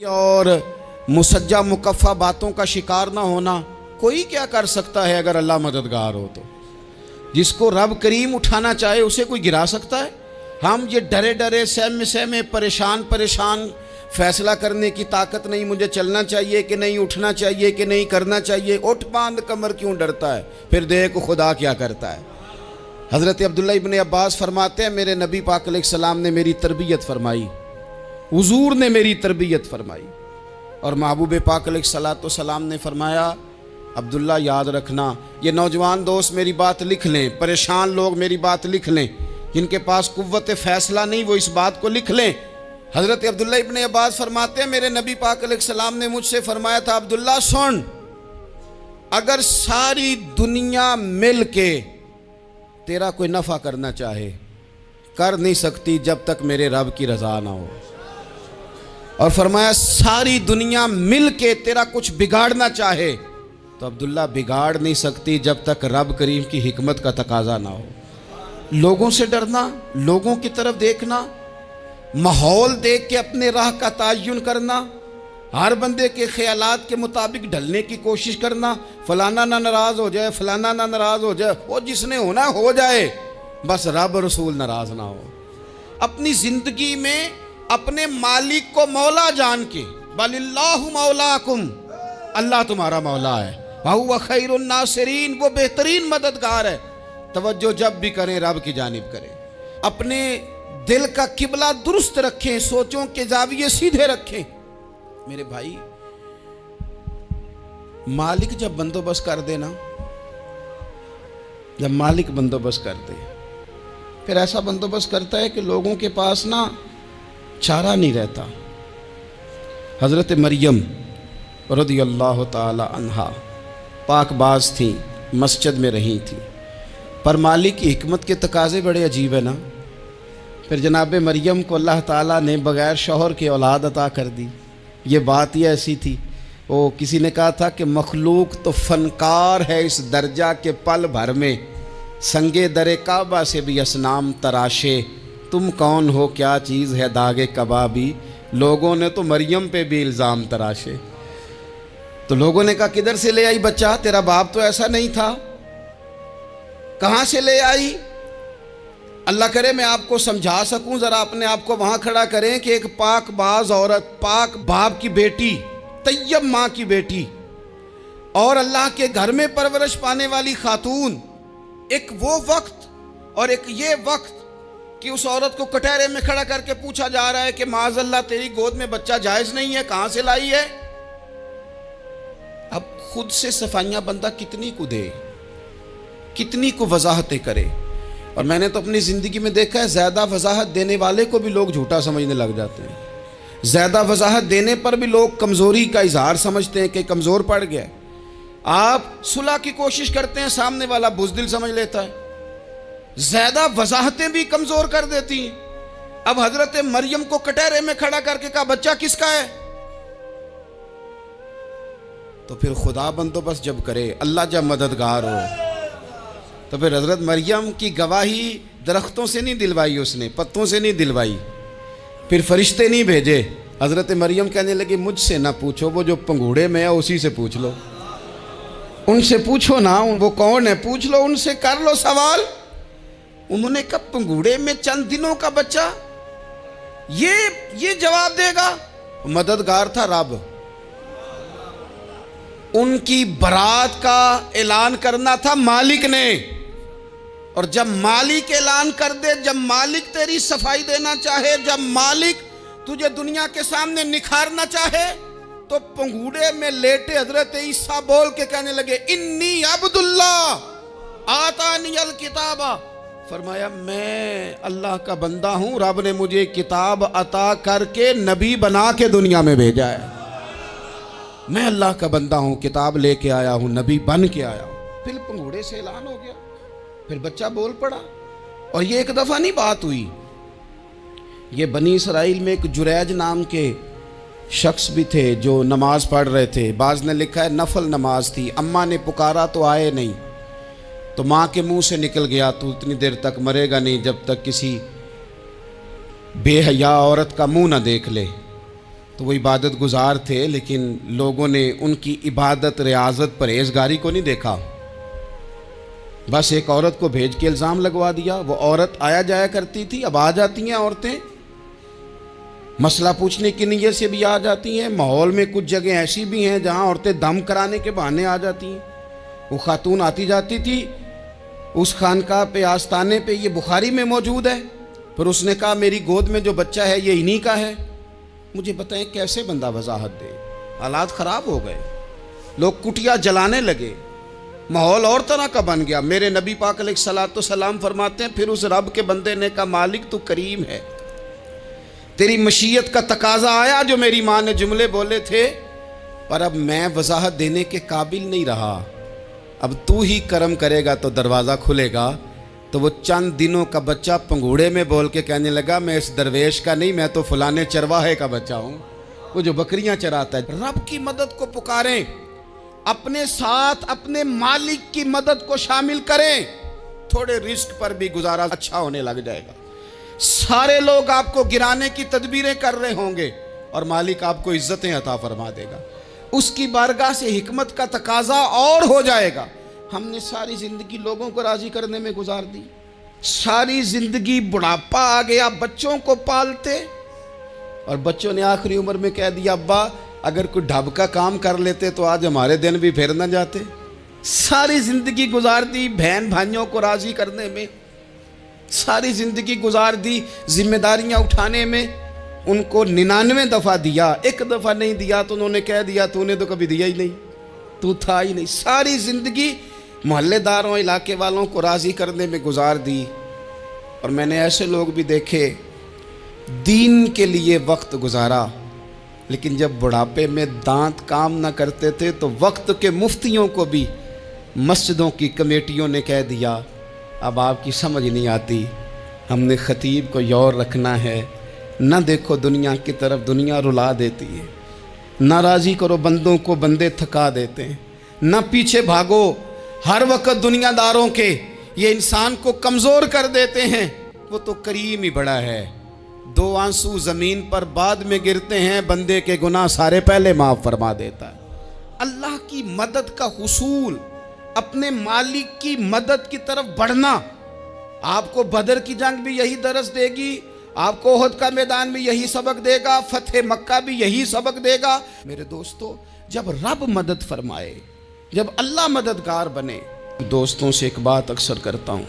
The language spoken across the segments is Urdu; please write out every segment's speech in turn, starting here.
اور مسجع مکفہ باتوں کا شکار نہ ہونا، کوئی کیا کر سکتا ہے اگر اللہ مددگار ہو تو؟ جس کو رب کریم اٹھانا چاہے اسے کوئی گرا سکتا ہے؟ ہم یہ ڈرے ڈرے سہمے پریشان فیصلہ کرنے کی طاقت نہیں، مجھے چلنا چاہیے کہ نہیں، اٹھنا چاہیے کہ نہیں، کرنا چاہیے، اٹھ باندھ کمر کیوں ڈرتا ہے؟ پھر دیکھ خدا کیا کرتا ہے۔ حضرت عبداللہ ابن عباس فرماتے ہیں میرے نبی پاک علیہ السلام نے میری تربیت فرمائی، حضور نے میری تربیت فرمائی، اور محبوب پاک علیہ السلام نے فرمایا عبداللہ یاد رکھنا، یہ نوجوان دوست میری بات لکھ لیں، پریشان لوگ میری بات لکھ لیں، جن کے پاس قوت فیصلہ نہیں وہ اس بات کو لکھ لیں۔ حضرت عبداللہ ابن عباس فرماتے ہیں میرے نبی پاک علیہ السلام نے مجھ سے فرمایا تھا عبداللہ سن، اگر ساری دنیا مل کے تیرا کوئی نفع کرنا چاہے کر نہیں سکتی جب تک میرے رب کی رضا نہ ہو، اور فرمایا ساری دنیا مل کے تیرا کچھ بگاڑنا چاہے تو عبداللہ بگاڑ نہیں سکتی جب تک رب کریم کی حکمت کا تقاضا نہ ہو۔ لوگوں سے ڈرنا، لوگوں کی طرف دیکھنا، ماحول دیکھ کے اپنے راہ کا تعین کرنا، ہر بندے کے خیالات کے مطابق ڈھلنے کی کوشش کرنا، فلانا نہ ناراض ہو جائے، فلانا نہ ناراض ہو جائے، وہ جس نے ہونا ہو جائے، بس رب رسول ناراض نہ ہو۔ اپنی زندگی میں اپنے مالک کو مولا جان کے، بل اللہ مولاکم، اللہ تمہارا مولا ہے، وَهُوَ خَيْرُ النَّاصِرِينَ، وہ بہترین مددگار ہے۔ توجہ جب بھی کریں رب کی جانب کریں، اپنے دل کا قبلہ درست رکھیں، سوچوں کے زاویے سیدھے رکھیں۔ میرے بھائی، مالک جب بندوبست کر دے نا، جب مالک بندوبست کر دے پھر ایسا بندوبست کرتا ہے کہ لوگوں کے پاس نا چارہ نہیں رہتا۔ حضرت مریم رضی اللہ تعالی عنہا پاک باز تھیں، مسجد میں رہی تھیں، پر مالک کی حکمت کے تقاضے بڑے عجیب ہیں نا۔ پھر جناب مریم کو اللہ تعالیٰ نے بغیر شوہر کے اولاد عطا کر دی۔ یہ بات ہی ایسی تھی، وہ کسی نے کہا تھا کہ مخلوق تو فنکار ہے اس درجہ کے پل بھر میں سنگے در کعبہ سے بھی اصنام تراشے، تم کون ہو کیا چیز ہے داغ کبابی، لوگوں نے تو مریم پہ بھی الزام تراشے۔ تو لوگوں نے کہا کدھر سے لے آئی بچہ، تیرا باپ تو ایسا نہیں تھا، کہاں سے لے آئی؟ اللہ کرے میں آپ کو سمجھا سکوں، ذرا اپنے آپ کو وہاں کھڑا کریں کہ ایک پاک باز عورت، پاک باپ کی بیٹی، طیب ماں کی بیٹی، اور اللہ کے گھر میں پرورش پانے والی خاتون، ایک وہ وقت اور ایک یہ وقت کہ اس عورت کو کٹہرے میں کھڑا کر کے پوچھا جا رہا ہے کہ معاذ اللہ تیری گود میں بچہ جائز نہیں ہے، کہاں سے لائی ہے؟ اب خود سے صفائیاں بندہ کتنی کو دے، کتنی کو وضاحتیں کرے۔ اور میں نے تو اپنی زندگی میں دیکھا ہے زیادہ وضاحت دینے والے کو بھی لوگ جھوٹا سمجھنے لگ جاتے ہیں، زیادہ وضاحت دینے پر بھی لوگ کمزوری کا اظہار سمجھتے ہیں کہ کمزور پڑ گیا ہے۔ آپ صلح کی کوشش کرتے ہیں، سامنے والا بزدل سمجھ لیتا ہے، زیادہ وضاحتیں بھی کمزور کر دیتی ہیں۔ اب حضرت مریم کو کٹہرے میں کھڑا کر کے کہا بچہ کس کا ہے؟ تو پھر خدا بندوبست جب کرے، اللہ جب مددگار ہو، تو پھر حضرت مریم کی گواہی درختوں سے نہیں دلوائی، اس نے پتوں سے نہیں دلوائی، پھر فرشتے نہیں بھیجے۔ حضرت مریم کہنے لگی مجھ سے نہ پوچھو، وہ جو پنگوڑے میں ہے اسی سے پوچھ لو، ان سے پوچھو نا، وہ کون ہے پوچھ لو، ان سے کر لو سوال۔ انہوں نے کہا پنگوڑے میں چند دنوں کا بچہ یہ جواب دے گا؟ مددگار تھا رب، ان کی برات کا اعلان کرنا تھا مالک نے، اور جب مالک اعلان کر دے، جب مالک تیری صفائی دینا چاہے، جب مالک تجھے دنیا کے سامنے نکھارنا چاہے، تو پنگوڑے میں لیٹے حضرت عیسیٰ بول کے کہنے لگے انی عبداللہ آتانی الکتاب، فرمایا میں اللہ کا بندہ ہوں، رب نے مجھے کتاب عطا کر کے نبی بنا کے دنیا میں بھیجا ہے، میں اللہ کا بندہ ہوں، کتاب لے کے آیا ہوں، نبی بن کے آیا ہوں۔ پھر پنگوڑے سے اعلان ہو گیا، پھر بچہ بول پڑا۔ اور یہ ایک دفعہ نہیں بات ہوئی، یہ بنی اسرائیل میں ایک جریج نام کے شخص بھی تھے جو نماز پڑھ رہے تھے، بعض نے لکھا ہے نفل نماز تھی، اماں نے پکارا تو آئے نہیں، تو ماں کے منہ سے نکل گیا تو اتنی دیر تک مرے گا نہیں جب تک کسی بے حیا عورت کا منہ نہ دیکھ لے۔ تو وہ عبادت گزار تھے، لیکن لوگوں نے ان کی عبادت، ریاضت، پرہیزگاری کو نہیں دیکھا، بس ایک عورت کو بھیج کے الزام لگوا دیا۔ وہ عورت آیا جایا کرتی تھی، اب آ جاتی ہیں عورتیں، مسئلہ پوچھنے کی نیت سے بھی آ جاتی ہیں۔ ماحول میں کچھ جگہ ایسی بھی ہیں جہاں عورتیں دم کرانے کے بہانے آ جاتی ہیں۔ وہ خاتون آتی جاتی تھی اس خانقاہ پہ، آستانے پہ، یہ بخاری میں موجود ہے، پھر اس نے کہا میری گود میں جو بچہ ہے یہ انہی کا ہے۔ مجھے بتائیں کیسے بندہ وضاحت دے؟ حالات خراب ہو گئے، لوگ کٹیا جلانے لگے، ماحول اور طرح کا بن گیا۔ میرے نبی پاک علیہ الصلوۃ والسلام فرماتے ہیں پھر اس رب کے بندے نے کہا مالک تو کریم ہے، تیری مشیت کا تقاضا آیا جو میری ماں نے جملے بولے تھے، پر اب میں وضاحت دینے کے قابل نہیں رہا، اب تو ہی کرم کرے گا تو دروازہ کھلے گا۔ تو وہ چند دنوں کا بچہ پنگوڑے میں بول کے کہنے لگا میں اس درویش کا نہیں، میں تو فلانے چرواہے کا بچہ ہوں، وہ جو بکریاں چراتا ہے۔ رب کی مدد کو پکاریں، اپنے ساتھ اپنے مالک کی مدد کو شامل کریں، تھوڑے رزق پر بھی گزارا اچھا ہونے لگ جائے گا۔ سارے لوگ آپ کو گرانے کی تدبیریں کر رہے ہوں گے اور مالک آپ کو عزتیں عطا فرما دے گا، اس کی بارگاہ سے حکمت کا تقاضا اور ہو جائے گا۔ ہم نے ساری زندگی لوگوں کو راضی کرنے میں گزار دی، ساری زندگی بڑھاپا آ گیا بچوں کو پالتے، اور بچوں نے آخری عمر میں کہہ دیا ابا اگر کوئی ڈھب کا کام کر لیتے تو آج ہمارے دن بھی پھر نہ جاتے۔ ساری زندگی گزار دی بہن بھائیوں کو راضی کرنے میں، ساری زندگی گزار دی ذمہ داریاں اٹھانے میں، ان کو 99 دفعہ دیا، ایک دفعہ نہیں دیا تو انہوں نے کہہ دیا تو نے تو کبھی دیا ہی نہیں، تو تھا ہی نہیں۔ ساری زندگی محلے داروں، علاقے والوں کو راضی کرنے میں گزار دی، اور میں نے ایسے لوگ بھی دیکھے دین کے لیے وقت گزارا، لیکن جب بڑھاپے میں دانت کام نہ کرتے تھے تو وقت کے مفتیوں کو بھی مسجدوں کی کمیٹیوں نے کہہ دیا اب آپ کی سمجھ نہیں آتی، ہم نے خطیب کو یور رکھنا ہے، نہ دیکھو دنیا کی طرف، دنیا رلا دیتی ہے، نہ راضی کرو بندوں کو، بندے تھکا دیتے ہیں، نہ پیچھے بھاگو ہر وقت دنیا داروں کے، یہ انسان کو کمزور کر دیتے ہیں۔ وہ تو کریم ہی بڑا ہے، 2 آنسو زمین پر بعد میں گرتے ہیں، بندے کے گناہ سارے پہلے معاف فرما دیتا ہے۔ اللہ کی مدد کا حصول، اپنے مالک کی مدد کی طرف بڑھنا، آپ کو بدر کی جنگ بھی یہی درس دے گی، آپ کو احد کا میدان بھی یہی سبق دے گا، فتح مکہ بھی یہی سبق دے گا۔ میرے دوستو جب رب مدد فرمائے، جب اللہ مددگار بنے، دوستوں سے ایک بات اکثر کرتا ہوں،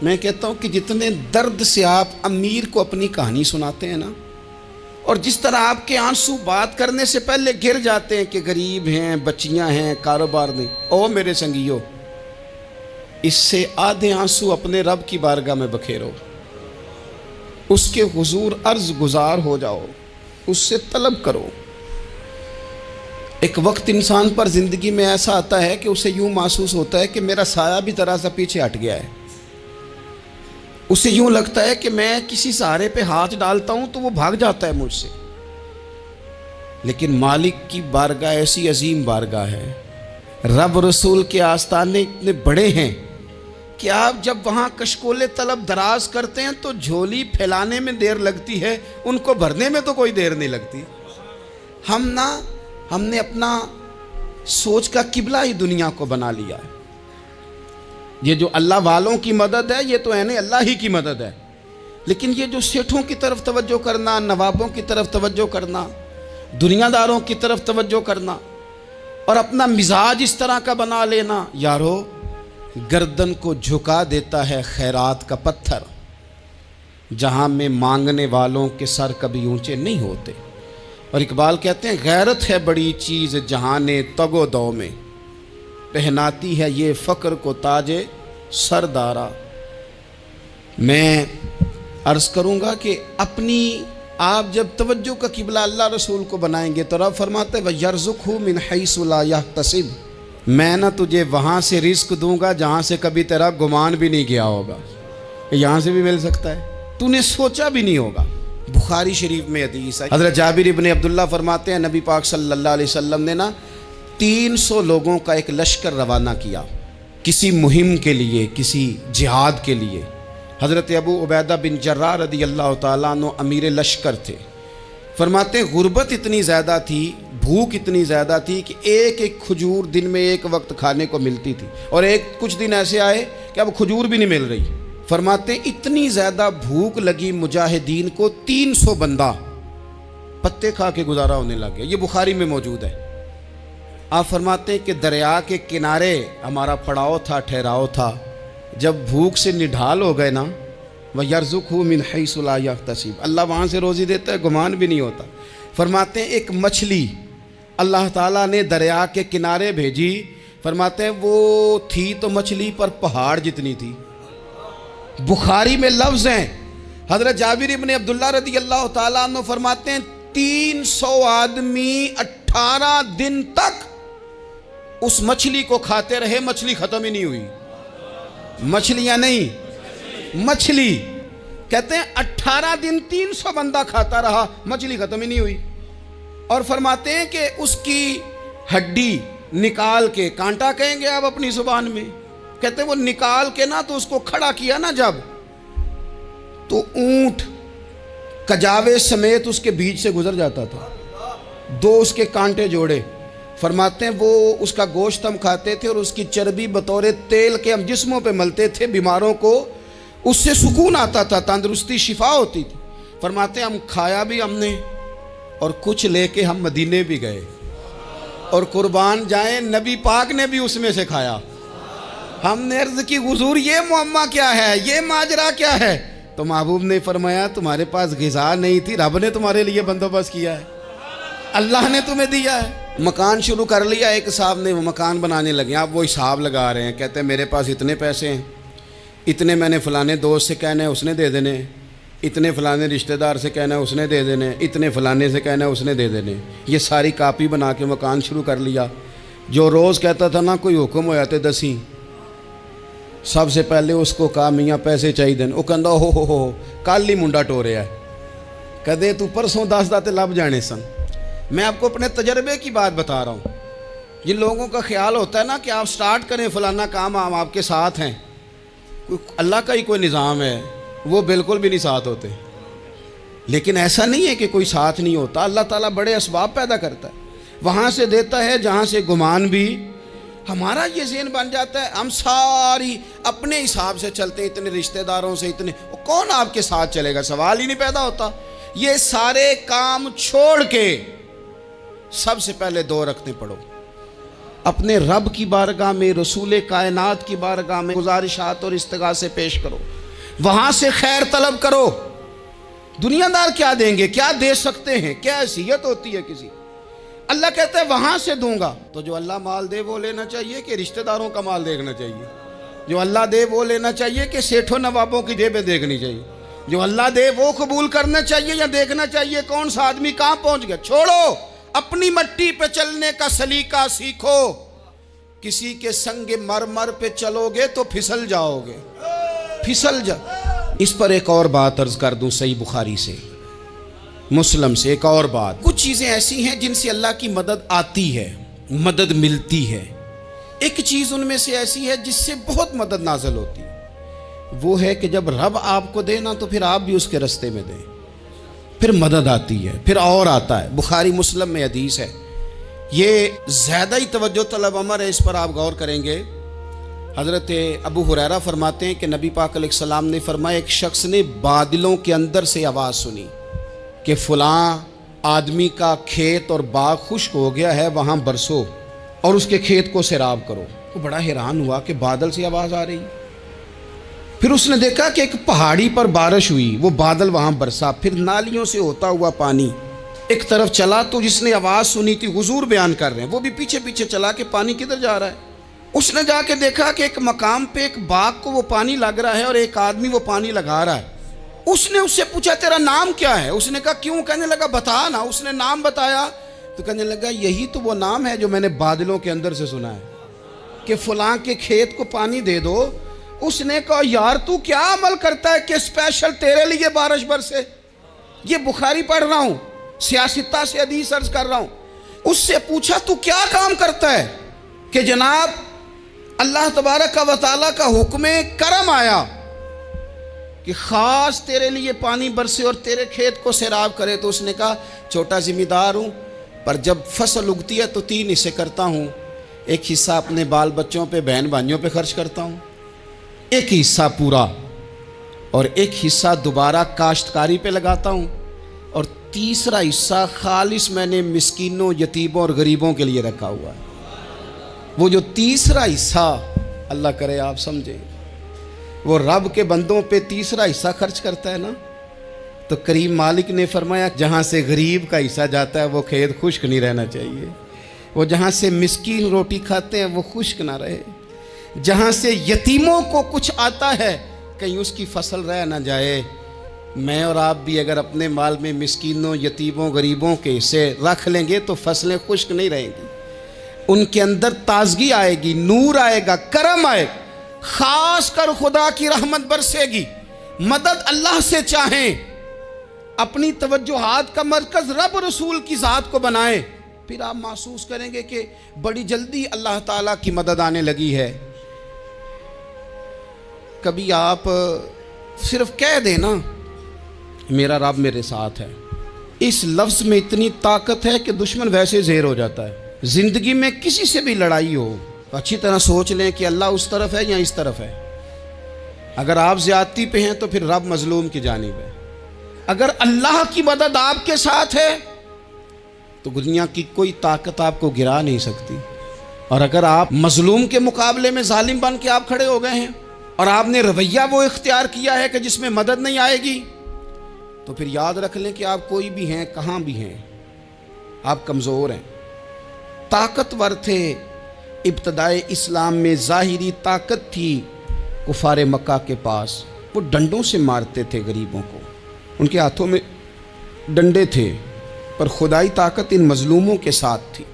میں کہتا ہوں کہ جتنے درد سے آپ امیر کو اپنی کہانی سناتے ہیں نا، اور جس طرح آپ کے آنسو بات کرنے سے پہلے گر جاتے ہیں کہ غریب ہیں، بچیاں ہیں، کاروبار نہیں، او میرے سنگیو، اس سے آدھے آنسو اپنے رب کی بارگاہ میں بکھیرو، اس کے حضور عرض گزار ہو جاؤ، اس سے طلب کرو۔ ایک وقت انسان پر زندگی میں ایسا آتا ہے کہ اسے یوں محسوس ہوتا ہے کہ میرا سایہ بھی ذرا سا پیچھے ہٹ گیا ہے، اسے یوں لگتا ہے کہ میں کسی سہارے پہ ہاتھ ڈالتا ہوں تو وہ بھاگ جاتا ہے مجھ سے، لیکن مالک کی بارگاہ ایسی عظیم بارگاہ ہے، رب رسول کے آستانے اتنے بڑے ہیں کہ آپ جب وہاں کشکول طلب دراز کرتے ہیں تو جھولی پھیلانے میں دیر لگتی ہے، ان کو بھرنے میں تو کوئی دیر نہیں لگتی۔ ہم نے اپنا سوچ کا قبلہ ہی دنیا کو بنا لیا ہے۔ یہ جو اللہ والوں کی مدد ہے یہ تو ہے اللہ ہی کی مدد ہے، لیکن یہ جو سیٹھوں کی طرف توجہ کرنا، نوابوں کی طرف توجہ کرنا، دنیا داروں کی طرف توجہ کرنا، اور اپنا مزاج اس طرح کا بنا لینا، یارو گردن کو جھکا دیتا ہے خیرات کا پتھر، جہاں میں مانگنے والوں کے سر کبھی اونچے نہیں ہوتے۔ اور اقبال کہتے ہیں غیرت ہے بڑی چیز جہان تگ و دو میں، پہناتی ہے یہ فقر کو تاج سردارا۔ میں عرض کروں گا کہ اپنی آپ جب توجہ کا قبلہ اللہ رسول کو بنائیں گے تو رب فرماتے ہیں وَيَرْزُقْهُ مِنْ حَيْثُ لَا يَحْتَسِبُ، میں نہ تجھے وہاں سے رزق دوں گا جہاں سے کبھی تیرا گمان بھی نہیں کیا ہوگا، یہاں سے بھی مل سکتا ہے، تو نے سوچا بھی نہیں ہوگا۔ بخاری شریف میں حدیث ہے، حضرت جابر ابن عبداللہ فرماتے ہیں نبی پاک صلی اللہ علیہ وسلم نے 300 لوگوں کا ایک لشکر روانہ کیا کسی مہم کے لیے، کسی جہاد کے لیے۔ حضرت ابو عبیدہ بن جراح رضی اللہ تعالیٰ عنہ امیر لشکر تھے، فرماتے ہیں غربت اتنی زیادہ تھی، بھوک اتنی زیادہ تھی کہ ایک ایک کھجور دن میں ایک وقت کھانے کو ملتی تھی، اور کچھ دن ایسے آئے کہ اب کھجور بھی نہیں مل رہی۔ فرماتے ہیں اتنی زیادہ بھوک لگی مجاہدین کو، 300 بندہ پتے کھا کے گزارا ہونے لگ گیا۔ یہ بخاری میں موجود ہے۔ آپ فرماتے ہیں کہ دریا کے کنارے ہمارا پڑاؤ تھا، ٹھہراؤ تھا۔ جب بھوک سے نڈھال ہو گئے نا، وَيَرْزُقْهُ مِنْ حَيْثُ لَا يَحْتَسِبُ، اللہ وہاں سے روزی دیتا ہے، گمان بھی نہیں ہوتا۔ فرماتے ہیں ایک مچھلی اللہ تعالیٰ نے دریا کے کنارے بھیجی، فرماتے ہیں وہ تھی تو مچھلی پر پہاڑ جتنی تھی۔ بخاری میں لفظ ہیں، حضرت جابر ابن عبداللہ رضی اللہ تعالیٰ عنہ فرماتے ہیں 300 آدمی 18 دن تک اس مچھلی کو کھاتے رہے، مچھلی ختم ہی نہیں ہوئی۔ مچھلیاں نہیں، مچھلی کہتے ہیں 18 دن 300 بندہ کھاتا رہا، مچھلی ختم ہی نہیں ہوئی۔ اور فرماتے ہیں کہ اس کی ہڈی نکال کے، کانٹا کہیں گے آپ اپنی زبان میں، کہتے ہیں وہ نکال کے نا تو اس کو کھڑا کیا نا جب، تو اونٹ کجاوے سمیت اس کے بیچ سے گزر جاتا تھا، 2 اس کے کانٹے جوڑے۔ فرماتے ہیں وہ اس کا گوشت ہم کھاتے تھے، اور اس کی چربی بطور تیل کے ہم جسموں پہ ملتے تھے، بیماروں کو اس سے سکون آتا تھا، تندرستی شفا ہوتی تھی۔ فرماتے ہیں ہم کھایا بھی ہم نے، اور کچھ لے کے ہم مدینے بھی گئے، اور قربان جائیں نبی پاک نے بھی اس میں سے کھایا۔ ہم نے عرض کی حضور یہ معمہ کیا ہے، یہ ماجرا کیا ہے؟ تو محبوب نے فرمایا تمہارے پاس غذا نہیں تھی، رب نے تمہارے لیے بندوبست کیا ہے، اللہ نے تمہیں دیا ہے۔ مکان شروع کر لیا، ایک صاحب نے وہ مکان بنانے لگے، آپ وہ حساب لگا رہے ہیں، کہتے ہیں میرے پاس اتنے پیسے ہیں، اتنے میں نے فلانے دوست سے کہنا ہے اس نے دے دینے، اتنے فلانے رشتہ دار سے کہنا ہے اس نے دے دینے، اتنے فلانے سے کہنا ہے اس نے دے دینے۔ یہ ساری کاپی بنا کے مکان شروع کر لیا۔ جو روز کہتا تھا نا کوئی حکم ہو جاتے 10، سب سے پہلے اس کو کہا میاں پیسے چاہیے دن، وہ کہندا ہو کل ہی منڈا ٹوریا ہے، کہتے تو پرسوں 10 داتے لب جانے سن۔ میں آپ کو اپنے تجربے کی بات بتا رہا ہوں۔ جن لوگوں کا خیال ہوتا ہے نا کہ آپ سٹارٹ کریں فلانا کام، ہم آپ کے ساتھ ہیں، اللہ کا ہی کوئی نظام ہے، وہ بالکل بھی نہیں ساتھ ہوتے۔ لیکن ایسا نہیں ہے کہ کوئی ساتھ نہیں ہوتا، اللہ تعالیٰ بڑے اسباب پیدا کرتا ہے، وہاں سے دیتا ہے جہاں سے گمان بھی۔ ہمارا یہ ذہن بن جاتا ہے ہم ساری اپنے حساب سے چلتے ہیں، اتنے رشتہ داروں سے، اتنے، کون آپ کے ساتھ چلے گا؟ سوال ہی نہیں پیدا ہوتا۔ یہ سارے کام چھوڑ کے سب سے پہلے 2 رکعتیں پڑھو، اپنے رب کی بارگاہ میں، رسول کائنات کی بارگاہ میں گزارشات اور استغاثے پیش کرو، وہاں سے خیر طلب کرو۔ دنیا دار کیا دیں گے، کیا دے سکتے ہیں، کیا حیثیت ہوتی ہے کسی؟ اللہ کہتا ہے وہاں سے دوں گا۔ تو جو اللہ مال دے وہ لینا چاہیے کہ رشتہ داروں کا مال دیکھنا چاہیے؟ جو اللہ دے وہ لینا چاہیے کہ سیٹھوں نوابوں کی جیبیں دیکھنی چاہیے؟ جو اللہ دے وہ قبول کرنا چاہیے یا دیکھنا چاہیے کون سا آدمی کہاں پہنچ گیا؟ چھوڑو، اپنی مٹی پہ چلنے کا سلیقہ سیکھو۔ کسی کے سنگ مرمر پہ چلو گے تو پھسل جاؤ گے، پھسل جا۔ اس پر ایک اور بات عرض کر دوں، صحیح بخاری سے، مسلم سے ایک اور بات۔ کچھ چیزیں ایسی ہیں جن سے اللہ کی مدد آتی ہے، مدد ملتی ہے۔ ایک چیز ان میں سے ایسی ہے جس سے بہت مدد نازل ہوتی ہے، وہ ہے کہ جب رب آپ کو دے نا تو پھر آپ بھی اس کے رستے میں دیں، پھر مدد آتی ہے، پھر اور آتا ہے۔ بخاری مسلم میں حدیث ہے، یہ زیادہ ہی توجہ طلب امر ہے، اس پر آپ غور کریں گے۔ حضرت ابو ہریرہ فرماتے ہیں کہ نبی پاک علیہ السلام نے فرمایا ایک شخص نے بادلوں کے اندر سے آواز سنی کہ فلاں آدمی کا کھیت اور باغ خشک ہو گیا ہے، وہاں برسو اور اس کے کھیت کو سیراب کرو۔ وہ بڑا حیران ہوا کہ بادل سے آواز آ رہی۔ پھر اس نے دیکھا کہ ایک پہاڑی پر بارش ہوئی، وہ بادل وہاں برسا، پھر نالیوں سے ہوتا ہوا پانی ایک طرف چلا۔ تو جس نے آواز سنی تھی، حضور بیان کر رہے ہیں، وہ بھی پیچھے پیچھے چلا کہ پانی کدھر جا رہا ہے۔ اس نے جا کے دیکھا کہ ایک مقام پہ ایک باغ کو وہ پانی لگ رہا ہے اور ایک آدمی وہ پانی لگا رہا ہے۔ اس نے اس سے پوچھا تیرا نام کیا ہے؟ اس نے کہا کیوں؟ کہنے لگا بتا نا۔ اس نے نام بتایا تو کہنے لگا یہی تو وہ نام ہے جو میں نے بادلوں کے اندر سے سنا ہے کہ فلاں کے کھیت کو پانی دے دو۔ اس نے کہا یار تو کیا عمل کرتا ہے کہ اسپیشل تیرے لیے بارش برسے؟ یہ بخاری پڑھ رہا ہوں، سیاستہ سے حدیث عرض کر رہا ہوں۔ اس سے پوچھا تو کیا کام کرتا ہے کہ جناب اللہ تبارک و تعالیٰ کا حکم کرم آیا کہ خاص تیرے لیے پانی برسے اور تیرے کھیت کو سیراب کرے؟ تو اس نے کہا چھوٹا ذمہ دار ہوں، پر جب فصل اگتی ہے تو 3 حصے کرتا ہوں، ایک حصہ اپنے بال بچوں پہ، بہن بھائیوں پہ خرچ کرتا ہوں، ایک حصہ پورا، اور ایک حصہ دوبارہ کاشتکاری پہ لگاتا ہوں، اور تیسرا حصہ خالص میں نے مسکینوں، یتیموں اور غریبوں کے لیے رکھا ہوا ہے۔ وہ جو تیسرا حصہ، اللہ کرے آپ سمجھیں، وہ رب کے بندوں پہ تیسرا حصہ خرچ کرتا ہے نا، تو کریم مالک نے فرمایا جہاں سے غریب کا حصہ جاتا ہے وہ کھیت خشک نہیں رہنا چاہیے، وہ جہاں سے مسکین روٹی کھاتے ہیں وہ خشک نہ رہے، جہاں سے یتیموں کو کچھ آتا ہے کہیں اس کی فصل رہ نہ جائے۔ میں اور آپ بھی اگر اپنے مال میں مسکینوں، یتیموں، غریبوں کے حصے رکھ لیں گے تو فصلیں خشک نہیں رہیں گی، ان کے اندر تازگی آئے گی، نور آئے گا، کرم آئے گا، خاص کر خدا کی رحمت برسے گی۔ مدد اللہ سے چاہیں، اپنی توجہات کا مرکز رب رسول کی ذات کو بنائیں، پھر آپ محسوس کریں گے کہ بڑی جلدی اللہ تعالیٰ کی مدد آنے لگی ہے۔ کبھی آپ صرف کہہ دیں نا میرا رب میرے ساتھ ہے، اس لفظ میں اتنی طاقت ہے کہ دشمن ویسے زہر ہو جاتا ہے۔ زندگی میں کسی سے بھی لڑائی ہو تو اچھی طرح سوچ لیں کہ اللہ اس طرف ہے یا اس طرف ہے۔ اگر آپ زیادتی پہ ہیں تو پھر رب مظلوم کی جانب ہے۔ اگر اللہ کی مدد آپ کے ساتھ ہے تو دنیا کی کوئی طاقت آپ کو گرا نہیں سکتی، اور اگر آپ مظلوم کے مقابلے میں ظالم بن کے آپ کھڑے ہو گئے ہیں اور آپ نے رویہ وہ اختیار کیا ہے کہ جس میں مدد نہیں آئے گی، تو پھر یاد رکھ لیں کہ آپ کوئی بھی ہیں، کہاں بھی ہیں، آپ کمزور ہیں۔ طاقتور تھے ابتدائے اسلام میں، ظاہری طاقت تھی کفار مکہ کے پاس، وہ ڈنڈوں سے مارتے تھے غریبوں کو، ان کے ہاتھوں میں ڈنڈے تھے، پر خدائی طاقت ان مظلوموں کے ساتھ تھی۔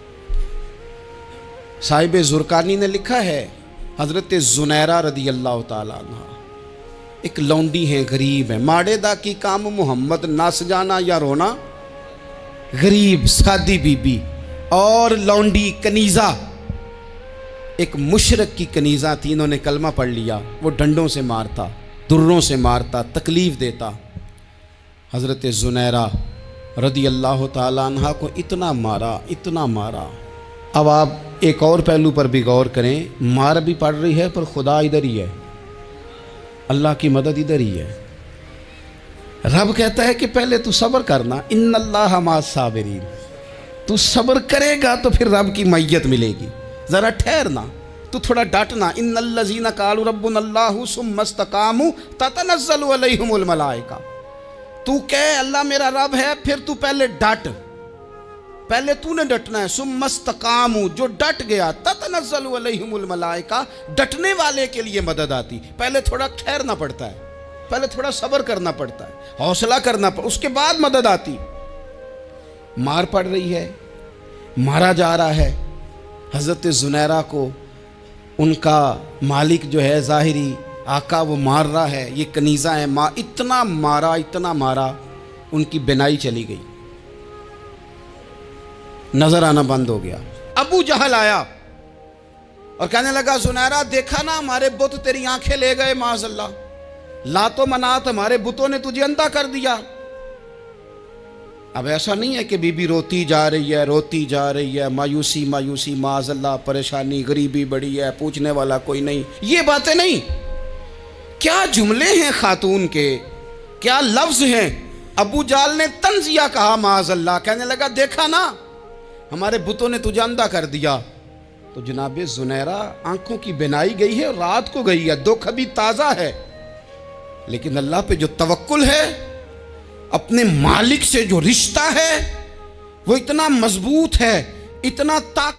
صاحب زرقانی نے لکھا ہے، حضرت زنیرہ رضی اللہ تعالیٰ عنہ ایک لونڈی ہیں، غریب ہیں، ماڑے دا کی کام محمد نس جانا یا رونا، غریب سادی بی بی اور لونڈی کنیزہ، ایک مشرک کی کنیزہ تھی، انہوں نے کلمہ پڑھ لیا، وہ ڈنڈوں سے مارتا، دروں سے مارتا، تکلیف دیتا۔ حضرت زنیرہ رضی اللہ تعالیٰ عنہ کو اتنا مارا، اتنا مارا۔ اب آپ ایک اور پہلو پر بھی غور کریں، مار بھی پڑ رہی ہے پر خدا ادھر ہی ہے، اللہ کی مدد ادھر ہی ہے۔ رب کہتا ہے کہ پہلے تو صبر کرنا، ان اللہ مع الصابرین، تو صبر کرے گا تو پھر رب کی معیت ملے گی، ذرا ٹھہرنا، تو تھوڑا ڈٹنا۔ ان الذین قالوا ربنا اللہ ثم استقاموا تتنزل علیہم الملائکہ، تو کہے اللہ میرا رب ہے، پھر تو پہلے ڈٹ، پہلے تو نے ڈٹنا ہے۔ ثم استقاموا، جو ڈٹ گیا، تتنزل علیہم الملائکہ، ڈٹنے والے کے لیے مدد آتی، پہلے تھوڑا ٹھہرنا پڑتا ہے، پہلے تھوڑا صبر کرنا پڑتا ہے، حوصلہ کرنا پڑتا، اس کے بعد مدد آتی۔ مار پڑ رہی ہے، مارا جا رہا ہے حضرت زنیرہ کو، ان کا مالک جو ہے ظاہری آقا وہ مار رہا ہے، یہ کنیزہ ہے، اتنا مارا، اتنا مارا، ان کی بینائی چلی گئی، نظر آنا بند ہو گیا۔ ابو جہل آیا اور کہنے لگا زنیرہ دیکھا نا ہمارے بت تیری آنکھیں لے گئے، معاذ اللہ، لات و منات ہمارے بتوں نے تجھے اندھا کر دیا۔ اب ایسا نہیں ہے کہ بی بی روتی جا رہی ہے، روتی جا رہی ہے، مایوسی مایوسی، معاذ اللہ، پریشانی، غریبی بڑی ہے، پوچھنے والا کوئی نہیں، یہ باتیں نہیں۔ کیا جملے ہیں خاتون کے، کیا لفظ ہیں۔ ابو جہل نے تنزیہ کہا، معاذ اللہ، کہنے لگا دیکھا نا ہمارے بتوں نے تجھے اندھا کر دیا۔ تو جناب زنیرہ آنکھوں کی بینائی گئی ہے، رات کو گئی ہے، دکھ ابھی تازہ ہے، لیکن اللہ پہ جو توکل ہے، اپنے مالک سے جو رشتہ ہے وہ اتنا مضبوط ہے، اتنا طاقت